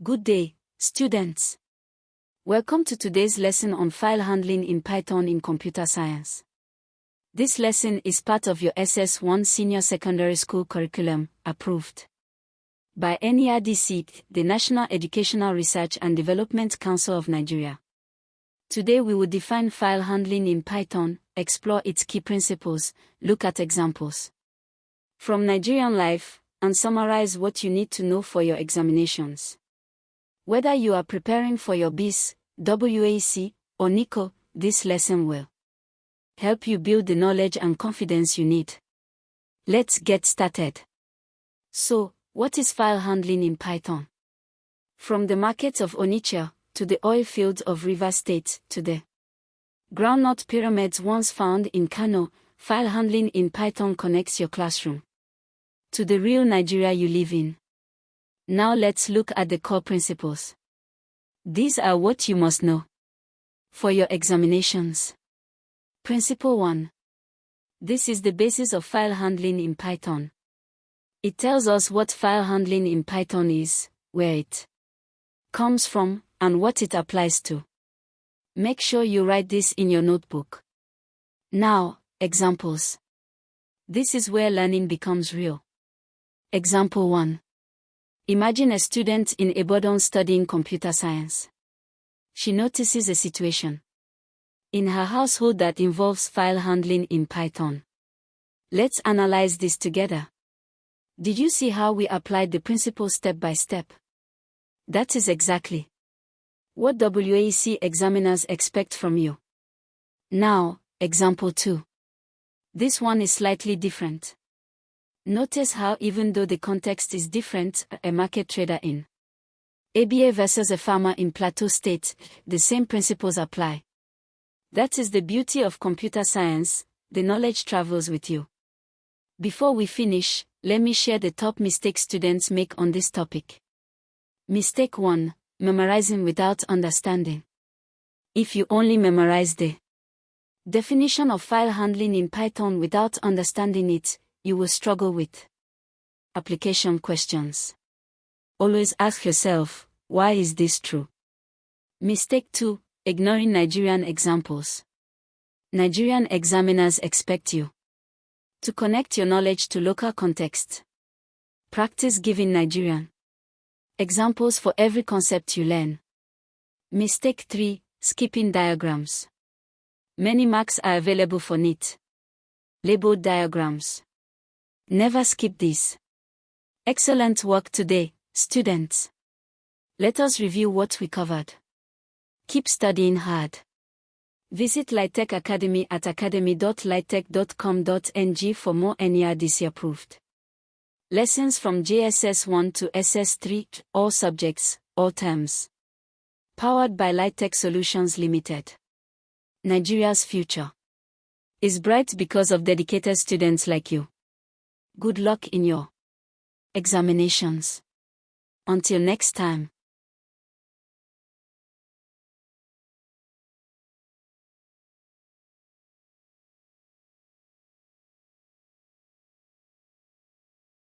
Good day, students. Welcome to today's lesson on file handling in Python in computer science. This lesson is part of your SS1 Senior Secondary School curriculum, approved by NERDC, the National Educational Research and Development Council of Nigeria. Today we will define file handling in Python, explore its key principles, look at examples from Nigerian life, and summarize what you need to know for your examinations. Whether you are preparing for your BECE, WAEC, or NECO, this lesson will help you build the knowledge and confidence you need. Let's get started. So, what is file handling in Python? From the market of Onitsha, to the oil fields of Rivers State, to the groundnut pyramids once found in Kano, file handling in Python connects your classroom to the real Nigeria you live in. Now let's look at the core principles. These are what you must know for your examinations. Principle 1. This is the basis of file handling in Python. It tells us what file handling in Python is, where it comes from, and what it applies to. Make sure you write this in your notebook. Now, examples. This is where learning becomes real. Example 1. Imagine a student in Ibadan studying computer science. She notices a situation in her household that involves file handling in Python. Let's analyze this together. Did you see how we applied the principle step by step? That is exactly what WAEC examiners expect from you. Now, example 2. This one is slightly different. Notice how even though the context is different, a market trader in ABA versus a farmer in Plateau State, the same principles apply. That is the beauty of computer science, the knowledge travels with you. Before we finish, let me share the top mistakes students make on this topic. Mistake 1. Memorizing without understanding. If you only memorize the definition of file handling in Python without understanding it, you will struggle with application questions. Always ask yourself, why is this true? Mistake 2. Ignoring Nigerian examples. Nigerian examiners expect you to connect your knowledge to local context. Practice giving Nigerian examples for every concept you learn. Mistake 3. Skipping diagrams. Many marks are available for neat labeled diagrams. Never skip this. Excellent work today, students. Let us review what we covered. Keep studying hard. Visit LightTech Academy at academy.lighttech.com.ng for more NERDC-approved lessons from JSS 1 to SS3, all subjects, all terms. Powered by LightTech Solutions Limited. Nigeria's future is bright because of dedicated students like you. Good luck in your examinations. Until next time.